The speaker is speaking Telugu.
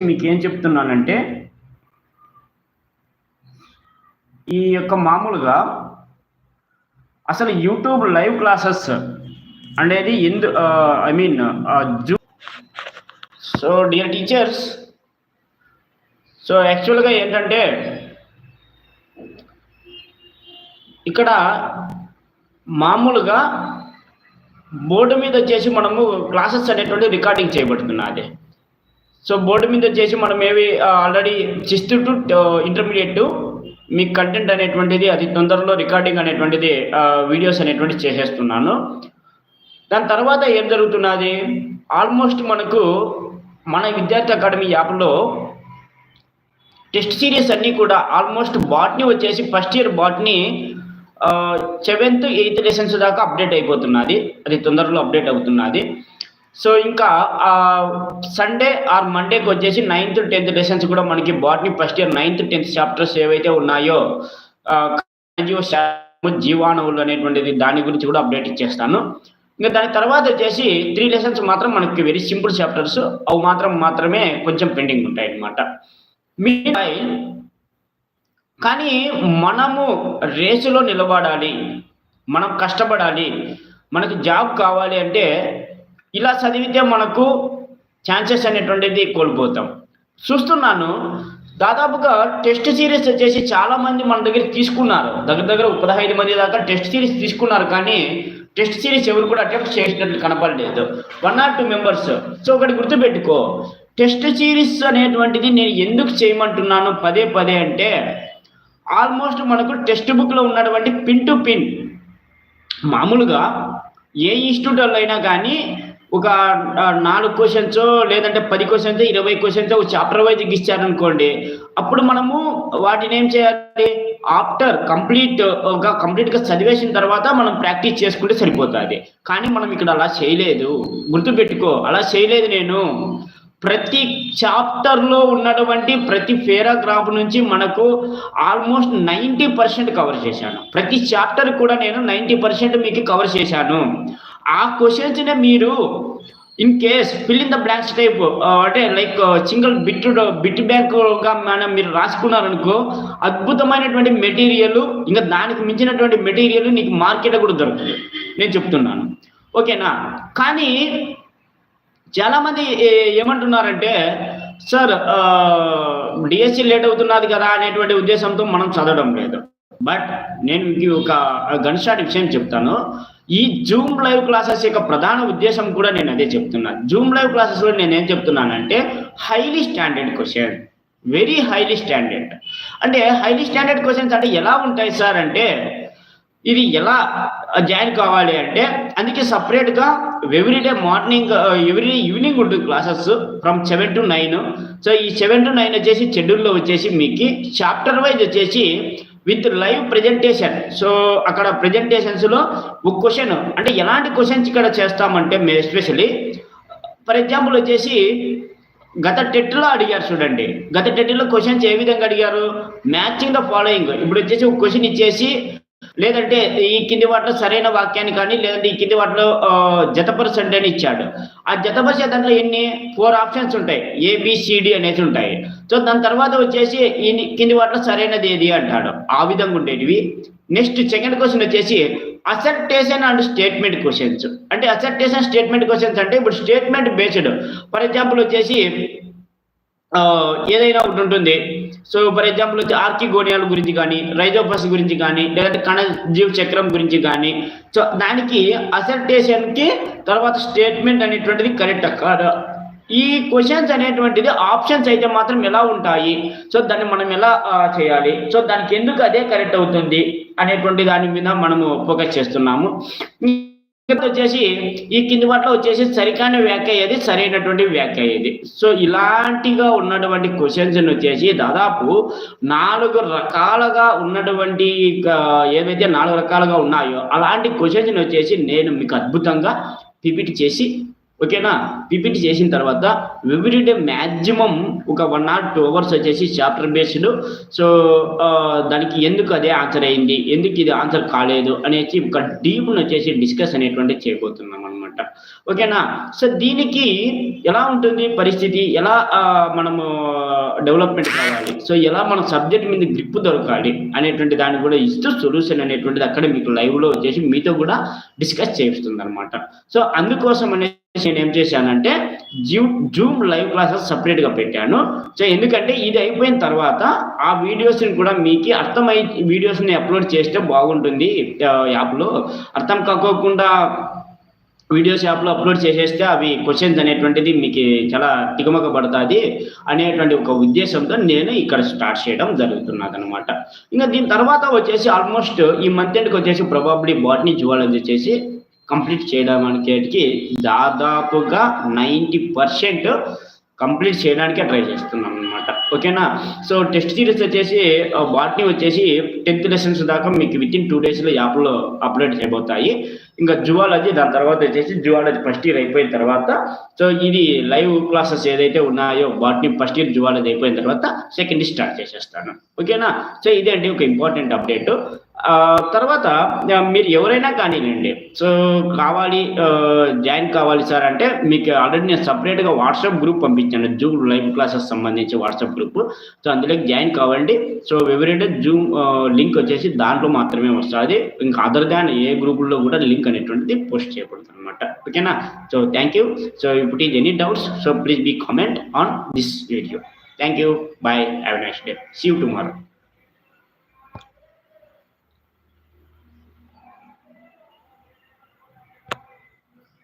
మీకేం చెప్తున్నానంటే, ఈ యొక్క మామూలుగా అసలు యూట్యూబ్ లైవ్ క్లాసెస్ అనేది I mean Zoom. So dear teachers, so యాక్చువల్‌గా ఏంటంటే, ఇక్కడ మామూలుగా బోర్డు మీద వచ్చేసి మనము క్లాసెస్ అనేటువంటివి రికార్డింగ్ చేయబడుతున్నది. సో బోర్డు మీద వచ్చేసి మనం ఆల్రెడీ 6th టు ఇంటర్మీడియట్ మీకు కంటెంట్ అనేటువంటిది అది తొందరలో రికార్డింగ్ అనేటువంటిది వీడియోస్ అనేటువంటిది చేసేస్తున్నాను. దాని తర్వాత ఏం జరుగుతున్నది, ఆల్మోస్ట్ మనకు మన విద్యార్థి అకాడమీ యాప్‌లో టెస్ట్ సిరీస్ అన్నీ కూడా ఆల్మోస్ట్ బాట్నీ వచ్చేసి first year botany 7th 8th lessons దాకా అప్డేట్ అయిపోతున్నది. అది తొందరలో అప్డేట్ అవుతున్నది. సో ఇంకా సండే ఆర్ మండేకి వచ్చేసి 9th 10th లెసన్స్ కూడా మనకి botany first year 9th 10th chapters ఏవైతే ఉన్నాయో జీవాణువులు అనేటువంటిది దాని గురించి కూడా అప్డేట్ ఇచ్చేస్తాను. ఇంకా దాని తర్వాత వచ్చేసి 3 లెసన్స్ మాత్రం మనకి వెరీ సింపుల్ చాప్టర్స్, అవి మాత్రమే కొంచెం పెండింగ్ ఉంటాయి అన్నమాట. కానీ మనము రేసులో నిలబడాలి, మనం కష్టపడాలి, మనకు జాబ్ కావాలి అంటే ఇలా చదివితే మనకు ఛాన్సెస్ అనేటువంటిది కోల్పోతాం. చూస్తున్నాను దాదాపుగా టెస్ట్ సిరీస్ వచ్చేసి చాలామంది మన దగ్గర తీసుకున్నారు. దగ్గర 15 మంది దాకా టెస్ట్ సిరీస్ తీసుకున్నారు. కానీ టెస్ట్ సిరీస్ ఎవరు కూడా అటెంప్ట్ చేసినట్లు కనపడలేదు. 1 or 2 మెంబర్స్. సో ఒకటి గుర్తుపెట్టుకో, టెస్ట్ సిరీస్ అనేటువంటిది నేను ఎందుకు చేయమంటున్నాను పదే అంటే, ఆల్మోస్ట్ మనకు టెక్స్ట్ బుక్లో ఉన్నటువంటి పిన్ టు పిన్ మామూలుగా ఏ ఇన్స్టిట్యూట్లో అయినా కానీ ఒక 4 క్వశ్చన్స్ లేదంటే 10 క్వశ్చన్స్ 20 క్వశ్చన్స్ ఒక చాప్టర్ వైజ్గా ఇచ్చారనుకోండి, అప్పుడు మనము వాటిని ఏం చేయాలి, ఆఫ్టర్ కంప్లీట్గా చదివేసిన తర్వాత మనం ప్రాక్టీస్ చేసుకుంటే సరిపోతుంది. కానీ మనం ఇక్కడ అలా చేయలేదు. గుర్తుపెట్టుకో, అలా చేయలేదు. నేను ప్రతి చాప్టర్లో ఉన్నటువంటి ప్రతి పేరాగ్రాఫ్ నుంచి మనకు ఆల్మోస్ట్ 90% కవర్ చేశాను. ప్రతి చాప్టర్ కూడా నేను 90% మీకు కవర్ చేశాను. ఆ క్వశ్చన్స్నే మీరు in case fill in the blanks type అంటే లైక్ సింగిల్ బిట్ బ్యాంక్గా మీరు రాసుకున్నారనుకో, అద్భుతమైనటువంటి మెటీరియల్, ఇంకా దానికి మించినటువంటి మెటీరియల్ నీకు మార్కెట్లో కూడా దొరుకుతుంది, నేను చెప్తున్నాను. ఓకేనా? కానీ చాలామంది ఏమంటున్నారంటే, సార్ డిఎస్సి లేట్ అవుతున్నది కదా అనేటువంటి ఉద్దేశంతో మనం చదవడం లేదు. బట్ నేను మీకు ఒక గన్ షాట్ విషయం చెప్తాను. ఈ జూమ్ లైవ్ క్లాసెస్ యొక్క ప్రధాన ఉద్దేశం కూడా నేను అదే చెప్తున్నాను. జూమ్ లైవ్ క్లాసెస్లో నేను ఏం చెప్తున్నానంటే, highly standard question, very highly standard. అంటే హైలీ స్టాండర్డ్ క్వశ్చన్స్ అంటే ఎలా ఉంటాయి సార్ అంటే, ఇది ఎలా జాయిన్ కావాలి అంటే, అందుకే సపరేట్గా ఎవ్రీడే మార్నింగ్ ఎవ్రీ ఈవినింగ్ ఉంటుంది క్లాసెస్ ఫ్రమ్ 7 to 9. సో ఈ 7 to 9 వచ్చేసి షెడ్యూల్లో వచ్చేసి మీకు చాప్టర్ వైజ్ వచ్చేసి విత్ లైవ్ ప్రెజెంటేషన్. సో అక్కడ ప్రెజెంటేషన్స్లో ఒక క్వశ్చన్ అంటే ఎలాంటి క్వశ్చన్స్ ఇక్కడ చేస్తామంటే, ఎస్పెషల్లీ ఫర్ ఎగ్జాంపుల్ వచ్చేసి గత టెట్లో అడిగారు చూడండి. గత టెట్లో క్వశ్చన్స్ ఏ విధంగా అడిగారు, మ్యాచింగ్ ద ఫాలోయింగ్. ఇప్పుడు వచ్చేసి ఒక క్వశ్చన్ ఇచ్చేసి, లేదంటే ఈ కింది వాటిలో సరైన వాక్యాన్ని కానీ, లేదంటే ఈ కింది వాటిలో జతపరచు అంటే ఇచ్చాడు. ఆ జతపరిచే దాంట్లో 4 ఆప్షన్స్ ఉంటాయి, ABCD అనేసి ఉంటాయి. సో దాని తర్వాత వచ్చేసి ఈ కింది వాటిలో సరైనది ఏది అంటాడు. ఆ విధంగా ఉండేటివి. నెక్స్ట్ సెకండ్ క్వశ్చన్ వచ్చేసి అసర్టేషన్ అండ్ స్టేట్మెంట్ క్వశ్చన్స్. అంటే అసర్టేషన్ స్టేట్మెంట్ క్వశ్చన్స్ అంటే ఇప్పుడు స్టేట్మెంట్ బేస్డ్. ఫర్ ఎగ్జాంపుల్ వచ్చేసి ఏదైనా ఒకటి ఉంటుంది. సో ఫర్ ఎగ్జాంపుల్ వచ్చి ఆర్కిగోనియాల గురించి కానీ, రైజోపస్ గురించి కానీ, లేదంటే కణజీవ చక్రం గురించి కానీ, సో దానికి అసర్టేషన్కి తర్వాత స్టేట్మెంట్ అనేటువంటిది కరెక్ట్ కాదా, ఈ క్వశ్చన్స్ అనేటువంటిది ఆప్షన్స్ అయితే మాత్రం ఎలా ఉంటాయి, సో దాన్ని మనం ఎలా చేయాలి, సో దానికి ఎందుకు అదే కరెక్ట్ అవుతుంది అనేటువంటి దాని మీద మనము ఫోకస్ చేస్తున్నాము. వచ్చేసి ఈ కింది వాటిలో వచ్చేసి సరికాని వ్యాఖ్య ఏది, సరైనటువంటి వ్యాఖ్య ఏది. సో ఇలాంటిగా ఉన్నటువంటి క్వశ్చన్స్ వచ్చేసి దాదాపు 4 రకాలుగా ఉన్నటువంటి ఏవైతే 4 రకాలుగా ఉన్నాయో అలాంటి క్వశ్చన్స్ వచ్చేసి నేను మీకు అద్భుతంగా పిపిటి చేసి, ఓకేనా, పిపిటి చేసిన తర్వాత ఎవ్రీడే మ్యాక్సిమం ఒక 1 or 2 hours వచ్చేసి చాప్టర్ బేస్డ్. సో దానికి ఎందుకు అదే ఆన్సర్ అయింది, ఎందుకు ఇది ఆన్సర్ కాలేదు అనేసి ఒక డీప్ను వచ్చేసి డిస్కస్ అనేటువంటి చేయబోతున్నాం అనమాట. అనమాట. ఓకేనా? సో దీనికి ఎలా ఉంటుంది పరిస్థితి? ఎలా మనము డెవలప్‌మెంట్ కావాలి? సో ఎలా మన సబ్జెక్ట్ మీద గ్రిప్ దొరకాలి అనేటువంటి దాన్ని కూడా ఇస్తూ సొల్యూషన్ అనేటువంటిది అక్కడే మీకు లైవ్‌లో వచ్చేసి మీతో కూడా డిస్కస్ చేయిస్తుందనమాట. సో అందుకోసం అనేసి నేనేం చేశానంటే జూమ్ లైవ్ క్లాసెస్ సెపరేట్‌గా పెట్టాను. సో ఎందుకంటే ఇది అయిపోయిన తర్వాత ఆ వీడియోస్‌ని కూడా మీకి అర్థమై వీడియోస్‌ని అప్‌లోడ్ చేస్తే బాగుంటుంది యాప్‌లో. అర్థం కాకోకుండా వీడియోస్ యాప్‌లో అప్‌లోడ్ చేసేస్తే అవి క్వెషన్స్ అనేటువంటిది మీకు చాలా తికమక పడతాది అనేటువంటి ఒక ఉద్దేశంతో నేను ఇక్కడ స్టార్ట్ చేయడం జరుగుతున్నదనమాట. ఇంక దీని తర్వాత వచ్చేసి ఆల్మోస్ట్ ఈ మంత్ ఎండ్‌కి వచ్చేసి ప్రాబబ్లీ బాటనీ, జువాలజీ వచ్చేసి కంప్లీట్ చేయడానికేటికి దాదాపుగా 90% కంప్లీట్ చేయడానికే ట్రై చేస్తున్నామనమాట. ఓకేనా? సో టెస్ట్ సిరీస్ వచ్చేసి బాటనీ వచ్చేసి 10th లెసన్స్ దాకా మీకు వితిన్ 2 డేస్‌లో యాప్‌లో అప్‌లోడ్ చేయబోతాయి. ఇంకా జువాలజీ దాని తర్వాత వచ్చేసి జువాలజీ ఫస్ట్ ఇయర్ అయిపోయిన తర్వాత సో ఇది లైవ్ క్లాసెస్ ఏదైతే ఉన్నాయో బాటనీ ఫస్ట్ ఇయర్, జువాలజీ అయిపోయిన తర్వాత సెకండ్ ఇయర్ స్టార్ట్ చేసేస్తాను. ఓకేనా? సో ఇదే అండి ఒక ఇంపార్టెంట్ అప్డేట్. తర్వాత మీరు ఎవరైనా కానీయండి. సో కావాలి జాయిన్ కావాలి సార్ అంటే మీకు ఆల్రెడీ నేను సెపరేట్‌గా వాట్సాప్ గ్రూప్ పంపించాను. జూమ్ లైవ్ క్లాసెస్ సంబంధించి వాట్సాప్ గ్రూప్. సో అందులోకి జాయిన్ కావండి. సో ఎవ్రీడే జూమ్ లింక్ వచ్చేసి దాంట్లో మాత్రమే వస్తది. ఇంకా అదర్ దాన్ ఏ గ్రూపుల్లో కూడా లింక్ అనేటువంటిది పోస్ట్ చేయబడదనమాట. ఓకేనా? So thank you. So if it is any doubts so please be comment on this video. Thank you. Bye. Have a nice day. See you tomorrow.